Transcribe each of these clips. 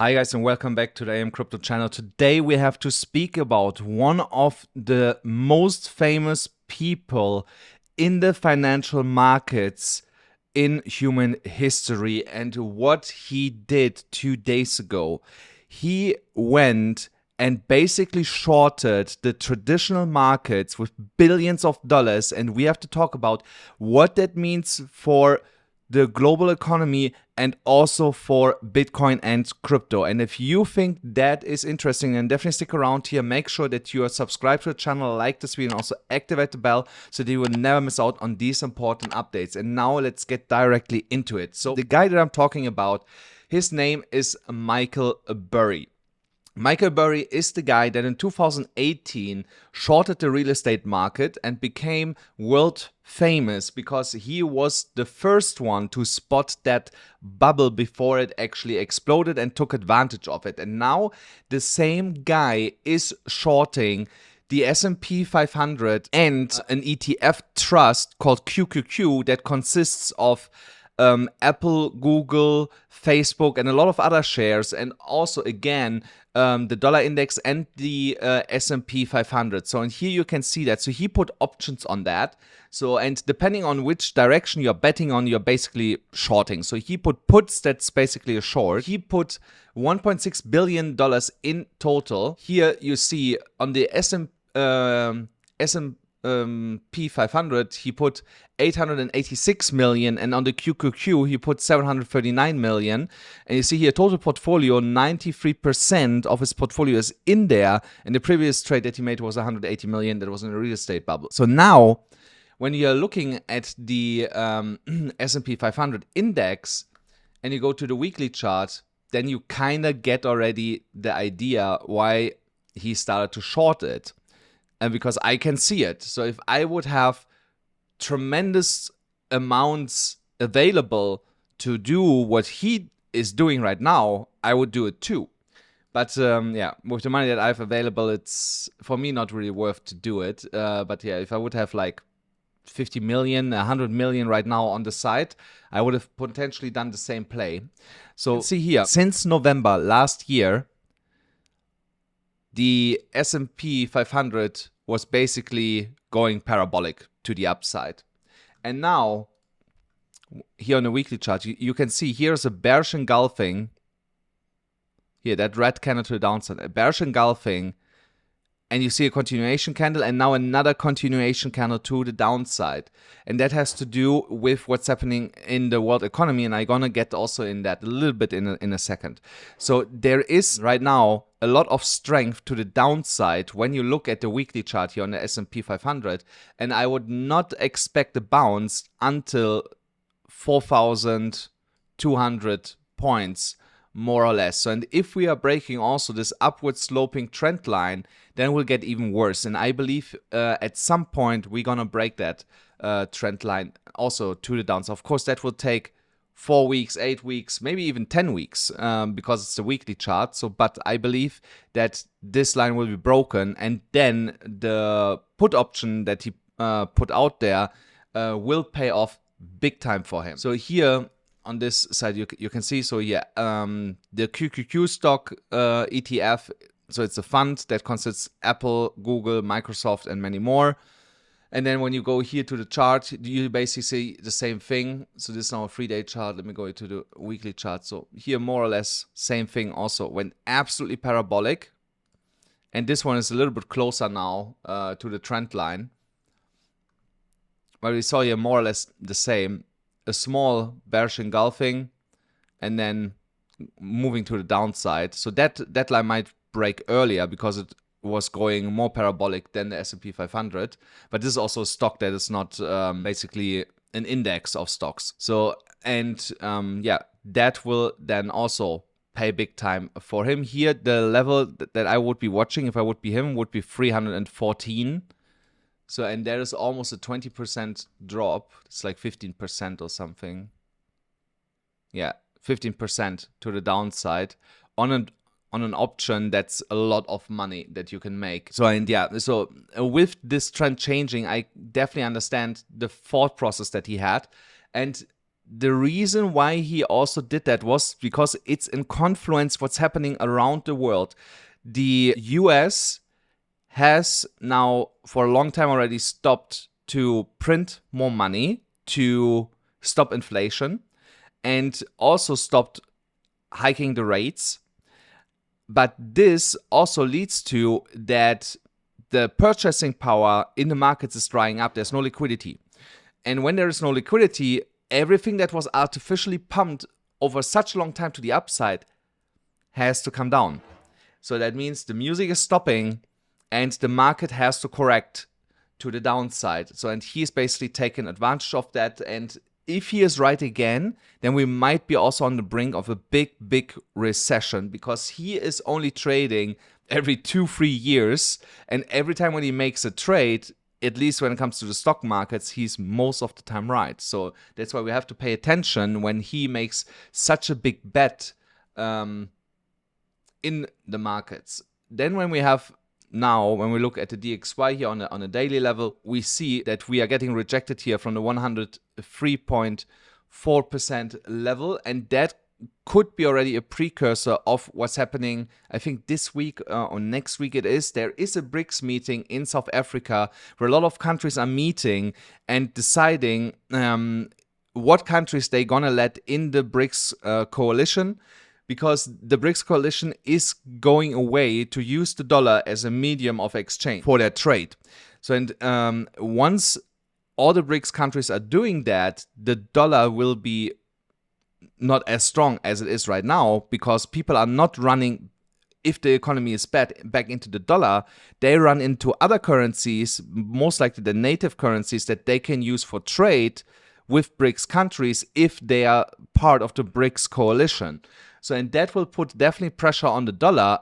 Hi guys and welcome back to the AMCrypto channel. Today we have to speak about one of the most famous people in the financial markets in human history and what he did 2 days ago. He went and basically shorted the traditional markets with billions of dollars, and we have to talk about what that means for the global economy and also for Bitcoin and crypto. And if you think that is interesting, then definitely stick around here. Make sure that you are subscribed to the channel, like this video, and also activate the bell so that you will never miss out on these important updates. And now let's get directly into it. So the guy that I'm talking about, his name is Michael Burry. Michael Burry is the guy that in 2018 shorted the real estate market and became world famous because he was the first one to spot that bubble before it actually exploded and took advantage of it. And now the same guy is shorting the S&P 500 and an ETF trust called QQQ that consists of Apple, Google, Facebook, and a lot of other shares, and also again the dollar index and the S&P 500. So and here you can see that. So he put options on that. So and depending on which direction you're betting on, you're basically shorting. So he put puts, that's basically a short. He put $1.6 billion in total. Here you see on the S&P 500 he put 886 million, and on the QQQ he put 739 million. And you see here total portfolio, 93% of his portfolio is in there, and the previous trade that he made was 180 million. That was in a real estate bubble. So now when you're looking at the S&P 500 index and you go to the weekly chart, then you kind of get already the idea why he started to short it. And because I can see it. So if I would have tremendous amounts available to do what he is doing right now, I would do it too. But yeah, with the money that I have available, it's for me not really worth to do it. But yeah, if I would have like 50 million, 100 million right now on the side, I would have potentially done the same play. So see here, since November last year, the S&P 500 was basically going parabolic to the upside. And now, here on the weekly chart, you can see here's a bearish engulfing. Here, that red candle to the downside, a bearish engulfing. And you see a continuation candle, and now another continuation candle to the downside. And that has to do with what's happening in the world economy, and I'm gonna get also in that a little bit in a second. So there is right now a lot of strength to the downside when you look at the weekly chart here on the S&P 500, and I would not expect a bounce until 4,200 points, more or less. So, and if we are breaking also this upward sloping trend line, then we'll get even worse. And I believe at some point we're gonna break that trend line also to the downside. Of course, that will take 4 weeks, 8 weeks, maybe even 10 weeks because it's a weekly chart. So, but I believe that this line will be broken, and then the put option that he put out there will pay off big time for him. So here on this side, you can see, so yeah, the QQQ stock ETF, so it's a fund that consists Apple, Google, Microsoft, and many more. And then when you go here to the chart, you basically see the same thing. So this is now a 3-day chart. Let me go to the weekly chart. So here, more or less, same thing also. Went absolutely parabolic. And this one is a little bit closer now to the trend line. But we saw here more or less the same. A small bearish engulfing, and then moving to the downside. So that line might break earlier because it was going more parabolic than the S&P 500. But this is also a stock that is not basically an index of stocks. So, and yeah, that will then also pay big time for him. Here, the level that I would be watching if I would be him would be 314. So, and there is almost a 20% drop. It's like 15% or something. Yeah, 15% to the downside on an option. That's a lot of money that you can make. So, and yeah, so with this trend changing, I definitely understand the thought process that he had. And the reason why he also did that was because it's in confluence what's happening around the world. The US has now for a long time already stopped to print more money to stop inflation and also stopped hiking the rates. But this also leads to that the purchasing power in the markets is drying up. There's no liquidity. And when there is no liquidity, everything that was artificially pumped over such a long time to the upside has to come down. So that means the music is stopping and the market has to correct to the downside. So, and he's basically taken advantage of that. And if he is right again, then we might be also on the brink of a big recession, because he is only trading every 2-3 years. And every time when he makes a trade, at least when it comes to the stock markets, he's most of the time right. So that's why we have to pay attention when he makes such a big bet in the markets. Then when we look at the DXY here on a daily level, we see that we are getting rejected here from the 103.4% level, and that could be already a precursor of what's happening. I think this week or next week there is a BRICS meeting in South Africa where a lot of countries are meeting and deciding what countries they're gonna let in the BRICS coalition, because the BRICS coalition is going away to use the dollar as a medium of exchange for their trade. So, and once all the BRICS countries are doing that, the dollar will be not as strong as it is right now, because people are not running, if the economy is bad, back into the dollar. They run into other currencies, most likely the native currencies that they can use for trade with BRICS countries if they are part of the BRICS coalition. So, and that will put definitely pressure on the dollar,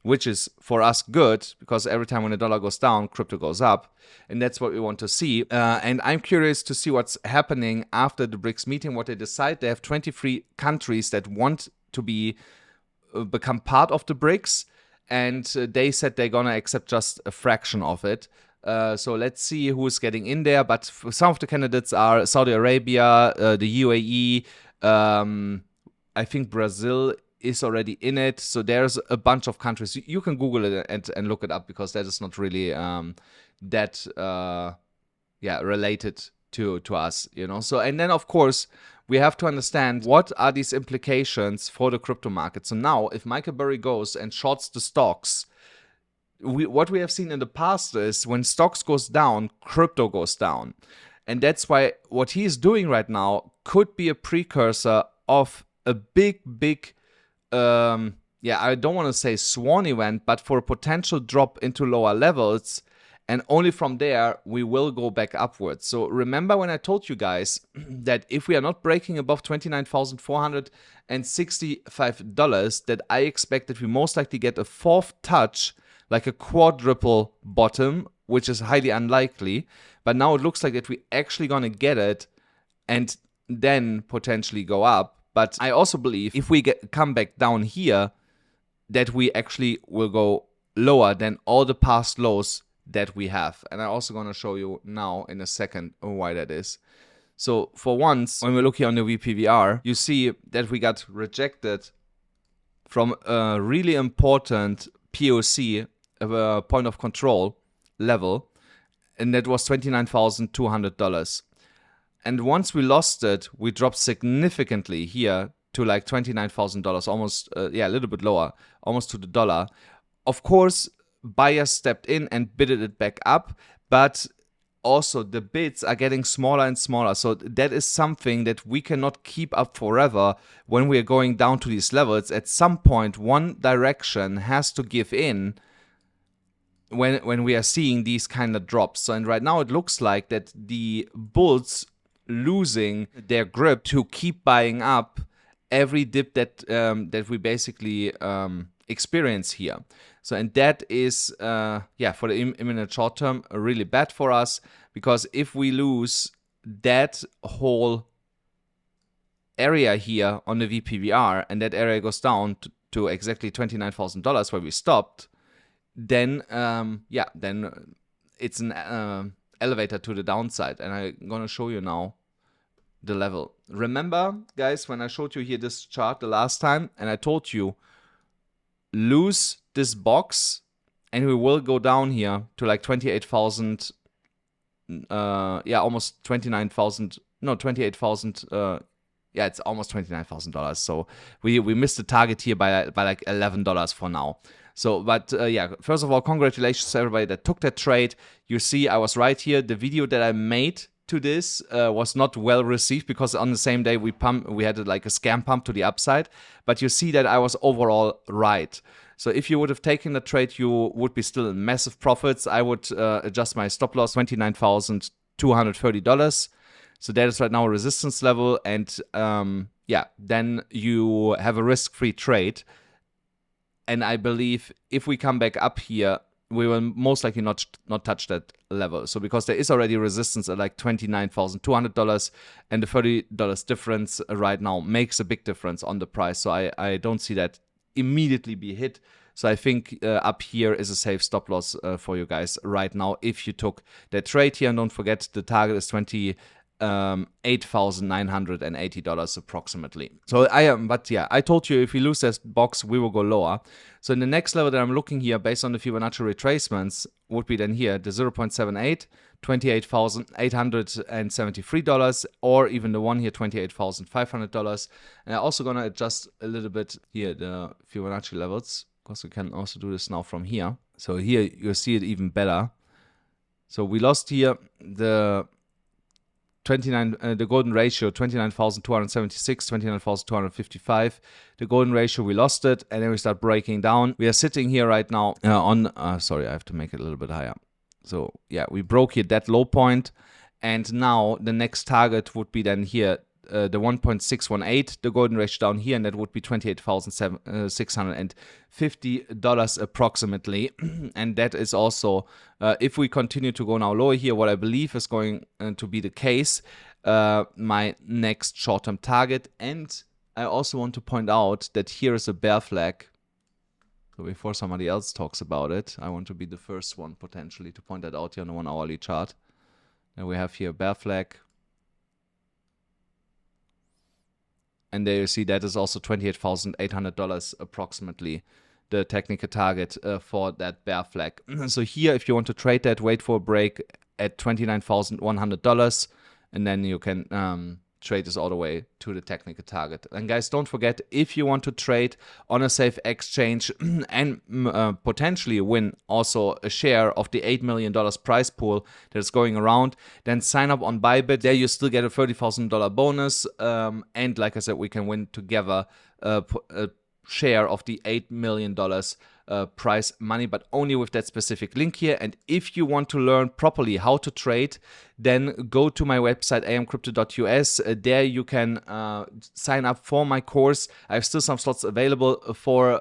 which is for us good, because every time when the dollar goes down, crypto goes up. And that's what we want to see. And I'm curious to see what's happening after the BRICS meeting, what they decide. They have 23 countries that want to become part of the BRICS. And they said they're going to accept just a fraction of it. So let's see who's getting in there. But some of the candidates are Saudi Arabia, the UAE, I think Brazil is already in it. So there's a bunch of countries. You can Google it and look it up, because that is not really related to us, you know. So, and then of course we have to understand what are these implications for the crypto market. So now if Michael Burry goes and shorts the stocks, what we have seen in the past is when stocks goes down, crypto goes down. And that's why what he is doing right now could be a precursor of a big I don't want to say swan event, but for a potential drop into lower levels. And only from there, we will go back upwards. So remember when I told you guys that if we are not breaking above $29,465, that I expect that we most likely get a fourth touch, like a quadruple bottom, which is highly unlikely. But now it looks like that we actually gonna get it and then potentially go up. But I also believe if we come back down here, that we actually will go lower than all the past lows that we have. And I'm also going to show you now in a second why that is. So for once, when we look here on the VPVR, you see that we got rejected from a really important POC, a point of control level, and that was $29,200. And once we lost it, we dropped significantly here to like $29,000, almost, a little bit lower, almost to the dollar. Of course, buyers stepped in and bidded it back up, but also the bids are getting smaller and smaller. So that is something that we cannot keep up forever when we are going down to these levels. At some point, one direction has to give in when we are seeing these kind of drops. So, and right now it looks like that the bulls losing their grip to keep buying up every dip that we basically experience here. So, and that is for the imminent short term really bad for us, because if we lose that whole area here on the VPVR and that area goes down to exactly $29,000 where we stopped, then then it's an elevator to the downside. And I'm gonna show you now the level. Remember, guys, when I showed you here this chart the last time, and I told you, lose this box, and we will go down here to like 28,000, yeah, almost 29,000, no, 28,000, yeah, it's almost $29,000. So we missed the target here by like $11 for now. So, but yeah, first of all, congratulations to everybody that took that trade. You see, I was right here. The video that I made to this was not well received because on the same day we had like a scam pump to the upside. But you see that I was overall right. So if you would have taken the trade, you would be still in massive profits. I would adjust my stop loss $29,230. So that is right now a resistance level, and yeah, then you have a risk-free trade. And I believe if we come back up here, we will most likely not touch that level. So because there is already resistance at like $29,200, and the $30 difference right now makes a big difference on the price. So I don't see that immediately be hit. So I think up here is a safe stop loss for you guys right now if you took that trade here. And don't forget, the target is $8,980 approximately. So but yeah, I told you if we lose this box, we will go lower. So in the next level that I'm looking here, based on the Fibonacci retracements, would be then here the 0.78, $28,873, or even the one here, $28,500. And I'm also gonna adjust a little bit here the Fibonacci levels, because we can also do this now from here. So here you'll see it even better. So we lost here the the golden ratio, 29,276, 29,255. The golden ratio, we lost it, and then we start breaking down. We are sitting here right now on, sorry, I have to make it a little bit higher. So yeah, we broke here that low point, and now the next target would be then here, the 1.618, the golden ratio down here, and that would be $28,650 approximately. And that is also, if we continue to go now lower here, what I believe is going to be the case, my next short-term target. And I also want to point out that here is a bear flag. So before somebody else talks about it, I want to be the first one potentially to point that out here on the 1 hourly chart. And we have here a bear flag. And there you see that is also $28,800 approximately, the technical target for that bear flag. So here, if you want to trade that, wait for a break at $29,100, and then you can trade this all the way to the technical target. And guys, don't forget, if you want to trade on a safe exchange and potentially win also a share of the $8 million prize pool that's going around, then sign up on BYBIT. There you still get a $30,000 bonus. And like I said, we can win together a share of the $8 million prize money, but only with that specific link here. And if you want to learn properly how to trade, then go to my website, amcrypto.us. There you can sign up for my course. I have still some slots available for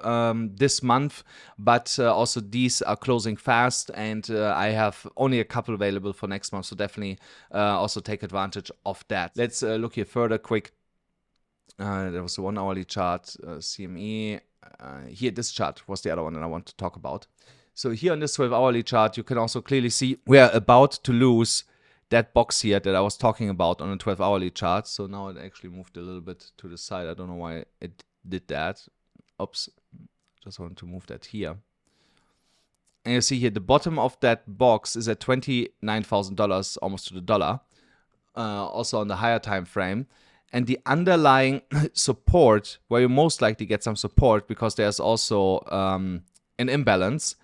this month, but also these are closing fast, and I have only a couple available for next month. So definitely also take advantage of that. Let's look here further quick. There was a 1 hourly chart, CME. Here, this chart was the other one that I want to talk about. So here on this 12 hourly chart, you can also clearly see we are about to lose that box here that I was talking about on a 12 hourly chart. So now it actually moved a little bit to the side. I don't know why it did that. Oops, just want to move that here. And you see here, the bottom of that box is at $29,000, almost to the dollar. Also on the higher time frame. And the underlying support, where you most likely get some support because there's also an imbalance,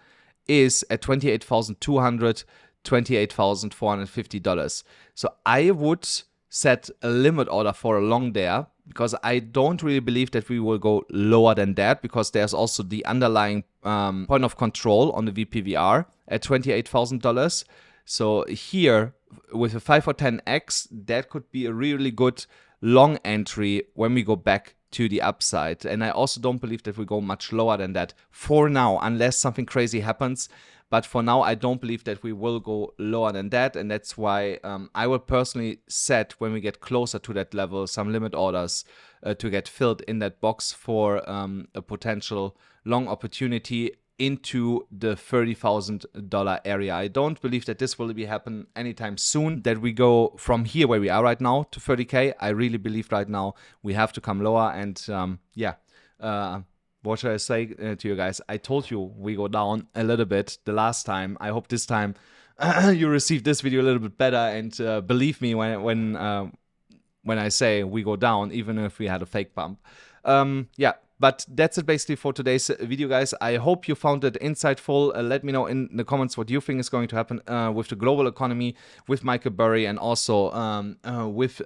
is at $28,200, $28,450. So I would set a limit order for a long there, because I don't really believe that we will go lower than that, because there's also the underlying point of control on the VPVR at $28,000. So here, with a 5 or 10x, that could be a really good long entry when we go back to the upside. And I also don't believe that we go much lower than that for now, unless something crazy happens. But for now, I don't believe that we will go lower than that. And that's why I will personally set, when we get closer to that level, some limit orders to get filled in that box for a potential long opportunity. into the $30,000 area. I don't believe that this will be happen anytime soon, that we go from here where we are right now to 30K. I really believe right now we have to come lower. And what should I say to you guys? I told you we go down a little bit the last time. I hope this time you received this video a little bit better, and believe me when I say we go down, even if we had a fake bump. But that's it basically for today's video, guys. I hope you found it insightful. Let me know in the comments what you think is going to happen with the global economy, with Michael Burry, and also with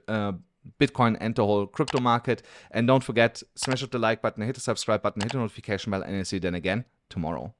Bitcoin and the whole crypto market. And don't forget, smash up the like button, hit the subscribe button, hit the notification bell, and I'll see you then again tomorrow.